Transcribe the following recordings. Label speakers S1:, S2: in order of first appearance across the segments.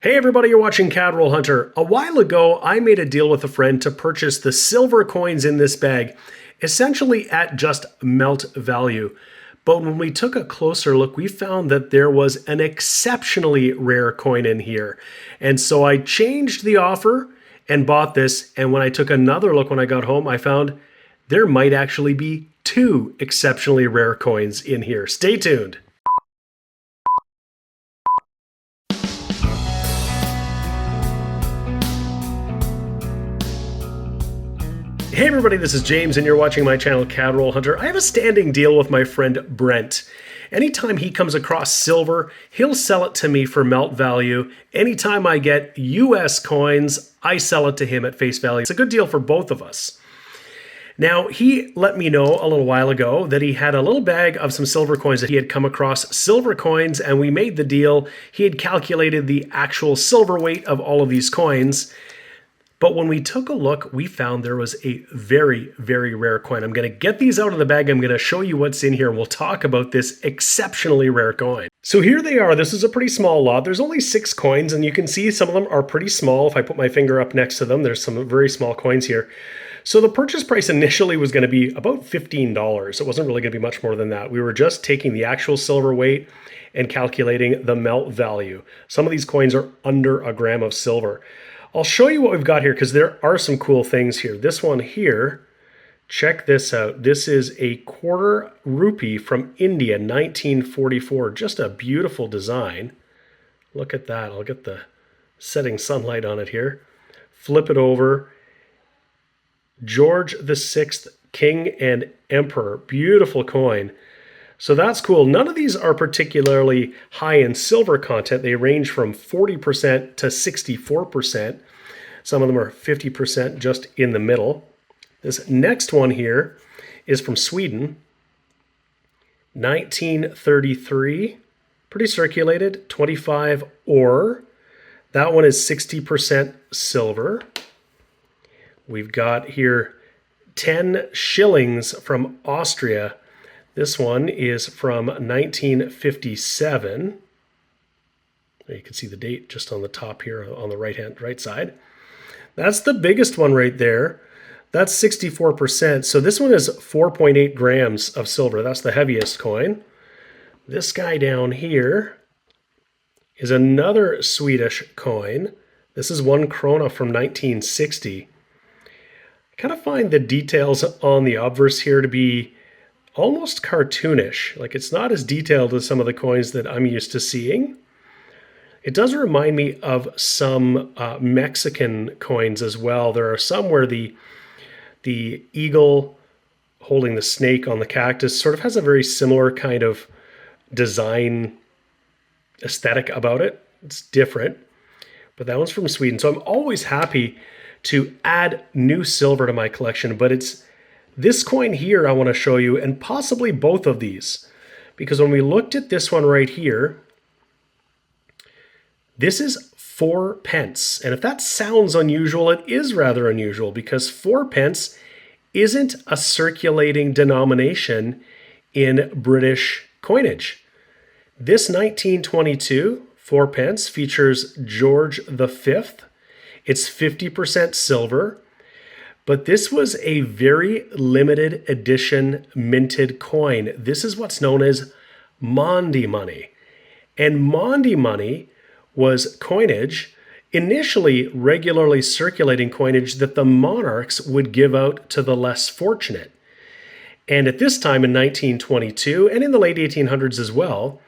S1: Hey everybody, you're watching Cadroll Hunter. A while ago, I made a deal with a friend to purchase the silver coins in this bag, essentially at just melt value. But when we took a closer look, we found that there was an exceptionally rare coin in here. And so I changed the offer and bought this. And when I took another look when I got home, I found there might actually be two exceptionally rare coins in here. Stay tuned. Hey everybody, this is James and you're watching my channel Cadroll Hunter. I have a standing deal with my friend Brent. Anytime he comes across silver, he'll sell it to me for melt value. Anytime I get US coins, I sell it to him at face value. It's a good deal for both of us. Now, he let me know a little while ago that he had a little bag of some silver coins that he had come across, silver coins, and we made the deal. He had calculated the actual silver weight of all of these coins. But when we took a look, we found there was a very, very rare coin. I'm going to get these out of the bag. I'm going to show you what's in here. We'll talk about this exceptionally rare coin. So here they are. This is a pretty small lot. There's only 6 coins, and you can see some of them are pretty small. If I put my finger up next to them, there's some very small coins here. So the purchase price initially was going to be about $15. It wasn't really going to be much more than that. We were just taking the actual silver weight and calculating the melt value. Some of these coins are under a gram of silver. I'll show you what we've got here because there are some cool things here. This one here, check this out. This is a quarter rupee from India, 1944. Just a beautiful design. Look at that. I'll get the setting sunlight on it here. Flip it over. George VI, King and Emperor. Beautiful coin. So that's cool. None of these are particularly high in silver content. They range from 40% to 64%. Some of them are 50% just in the middle. This next one here is from Sweden, 1933. Pretty circulated, 25 ore. That one is 60% silver. We've got here 10 shillings from Austria. This one is from 1957. You can see the date just on the top here on the right side. That's the biggest one right there. That's 64%. So this one is 4.8 grams of silver. That's the heaviest coin. This guy down here is another Swedish coin. This is 1 krona from 1960. I kind of find the details on the obverse here to be almost cartoonish. Like it's not as detailed as some of the coins that I'm used to seeing. It does remind me of some Mexican coins as well. There are some where the eagle holding the snake on the cactus sort of has a very similar kind of design aesthetic about it. It's different, but that one's from Sweden. So I'm always happy to add new silver to my collection, but it's this coin here I want to show you, and possibly both of these, because when we looked at this one right here, this is 4 pence. And if that sounds unusual, it is rather unusual because 4 pence isn't a circulating denomination in British coinage. This 1922 4 pence features George V. It's 50% silver. But this was a very limited edition minted coin. This is what's known as Maundy money. And Maundy money was coinage, initially regularly circulating coinage that the monarchs would give out to the less fortunate. And at this time in 1922, and in the late 1800s as well,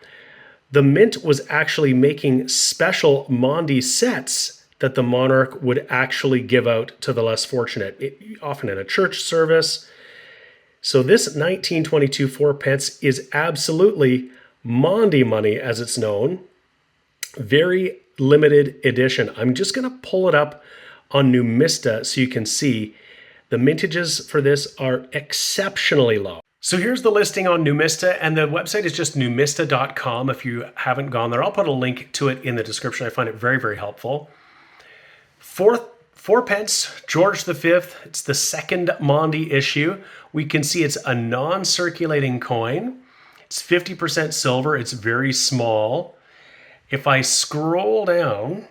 S1: the mint was actually making special Maundy sets that the monarch would actually give out to the less fortunate, often in a church service. So this 1922 4 pence is absolutely Maundy money, as it's known. Very limited edition. I'm just going to pull it up on Numista so you can see the mintages for this are exceptionally low. So here's the listing on Numista, and the website is just numista.com. If you haven't gone there, I'll put a link to it in the description. I find it very, very helpful. 4 pence, George V. It's the second Maundy issue. We can see it's a non-circulating coin. It's 50% silver. It's very small. If I scroll down,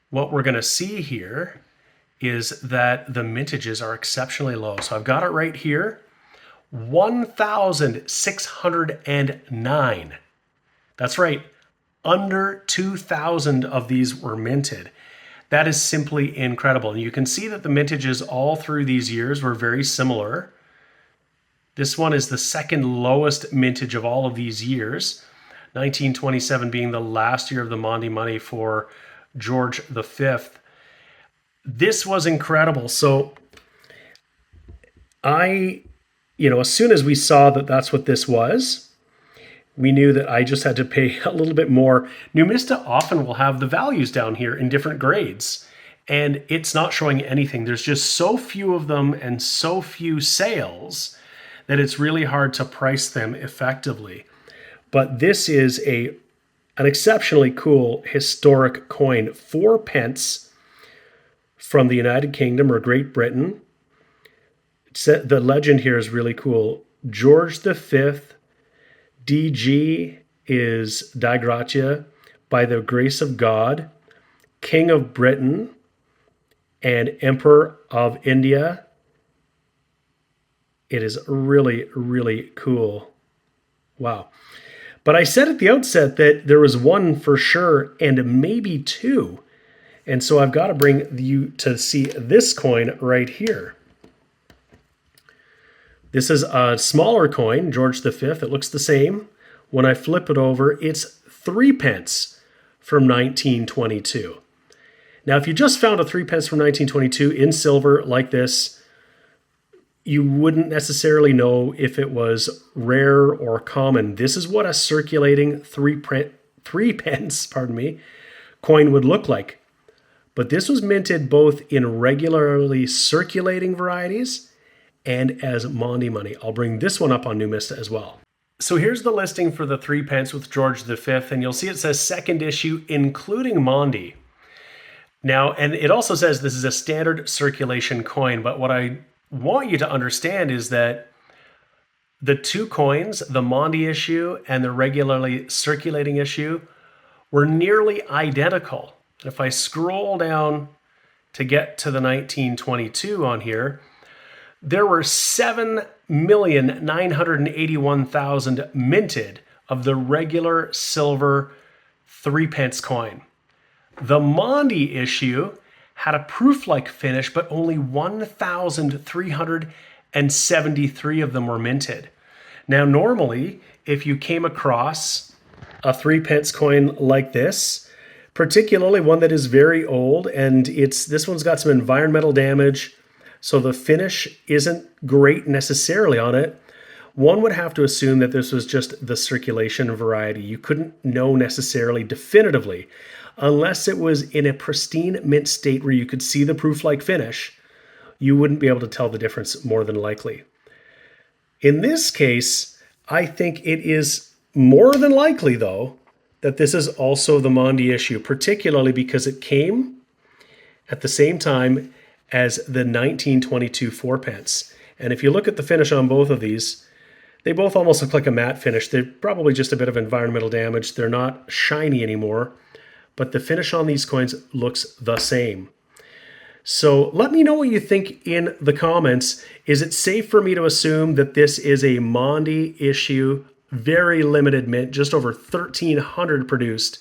S1: what we're going to see here is that the mintages are exceptionally low. So I've got it right here, 1,609. That's right, under 2,000 of these were minted. That is simply incredible. And you can see that the mintages all through these years were very similar. This one is the second lowest mintage of all of these years, 1927 being the last year of the Maundy money for George V. This was incredible. So as soon as we saw that that's what this was, we knew that I just had to pay a little bit more. Numista often will have the values down here in different grades, and it's not showing anything. There's just so few of them and so few sales that it's really hard to price them effectively. But this is an exceptionally cool historic coin, 4 pence from the United Kingdom or Great Britain. The legend here is really cool. George V, DG is Die Gratia, by the grace of God, King of Britain, and Emperor of India. It is really, really cool. Wow. But I said at the outset that there was one for sure and maybe two. And so I've got to bring you to see this coin right here. This is a smaller coin, George V. It looks the same. When I flip it over, it's 3 pence from 1922. Now, if you just found a 3 pence from 1922 in silver like this, you wouldn't necessarily know if it was rare or common. This is what a circulating 3 pence, coin would look like. But this was minted both in regularly circulating varieties and as Maundy money. I'll bring this one up on Numista as well. So here's the listing for the 3 pence with George V, and you'll see it says second issue, including Maundy. Now, and it also says this is a standard circulation coin, but what I want you to understand is that the two coins, the Maundy issue and the regularly circulating issue, were nearly identical. If I scroll down to get to the 1922 on here, there were 7,981,000 minted of the regular silver 3 pence coin. The Maundy issue had a proof-like finish, but only 1,373 of them were minted. Now, normally, if you came across a 3 pence coin like this, particularly one that is very old, and this one's got some environmental damage, so the finish isn't great necessarily on it, one would have to assume that this was just the circulation variety. You couldn't know necessarily definitively, unless it was in a pristine mint state where you could see the proof-like finish. You wouldn't be able to tell the difference more than likely. In this case, I think it is more than likely, though, that this is also the Maundy issue, particularly because it came at the same time as the 1922 4 pence. And if you look at the finish on both of these, they both almost look like a matte finish. They're probably just a bit of environmental damage. They're not shiny anymore, but the finish on these coins looks the same. So let me know what you think in the comments. Is it safe for me to assume that this is a Maundy issue, very limited mint, just over 1,300 produced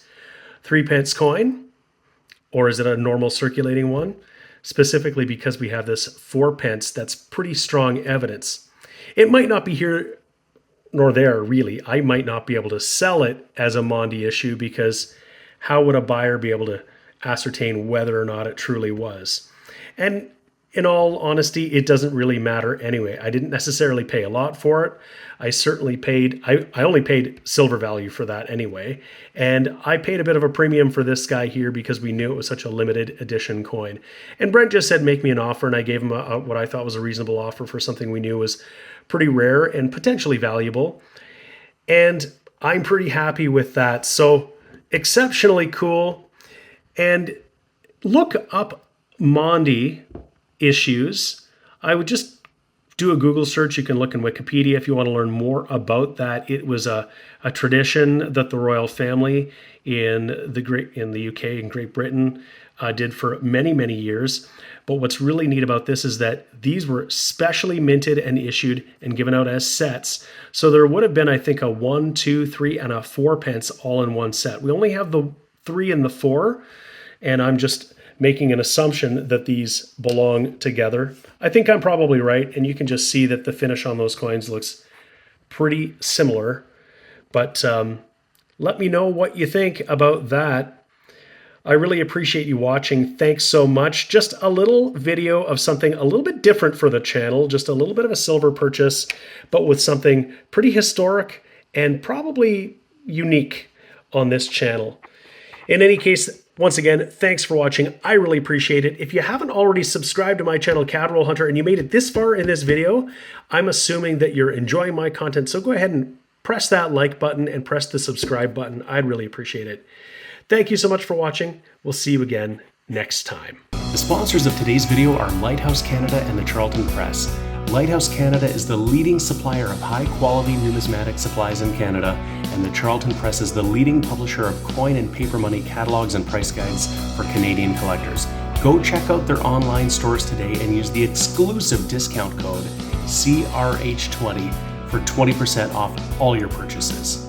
S1: 3 pence coin? Or is it a normal circulating one? Specifically because we have this 4 pence, that's pretty strong evidence. It might not be here nor there, really. I might not be able to sell it as a Maundy issue because how would a buyer be able to ascertain whether or not it truly was? And in all honesty, it doesn't really matter anyway. I didn't necessarily pay a lot for it. I certainly paid, I only paid silver value for that anyway. And I paid a bit of a premium for this guy here because we knew it was such a limited edition coin. And Brent just said, make me an offer. And I gave him what I thought was a reasonable offer for something we knew was pretty rare and potentially valuable. And I'm pretty happy with that. So exceptionally cool. And look up Maundy issues. I would just do a Google search. You can look in Wikipedia if you want to learn more about that. It was a tradition that the royal family in the UK and Great Britain did for many, many years. But what's really neat about this is that these were specially minted and issued and given out as sets. So there would have been, I think, a 1, 2, 3, and a 4 pence all in one set. We only have the 3 and the 4, and I'm just making an assumption that these belong together. I think I'm probably right, and you can just see that the finish on those coins looks pretty similar. But let me know what you think about that. I really appreciate you watching. Thanks so much. Just a little video of something a little bit different for the channel, just a little bit of a silver purchase, but with something pretty historic and probably unique on this channel. In any case, once again, thanks for watching. I really appreciate it. If you haven't already subscribed to my channel, Cadroll Hunter, and you made it this far in this video, I'm assuming that you're enjoying my content. So go ahead and press that like button and press the subscribe button. I'd really appreciate it. Thank you so much for watching. We'll see you again next time. The sponsors of today's video are Lighthouse Canada and the Charlton Press. Lighthouse Canada is the leading supplier of high-quality numismatic supplies in Canada, and the Charlton Press is the leading publisher of coin and paper money catalogs and price guides for Canadian collectors. Go check out their online stores today and use the exclusive discount code CRH20 for 20% off all your purchases.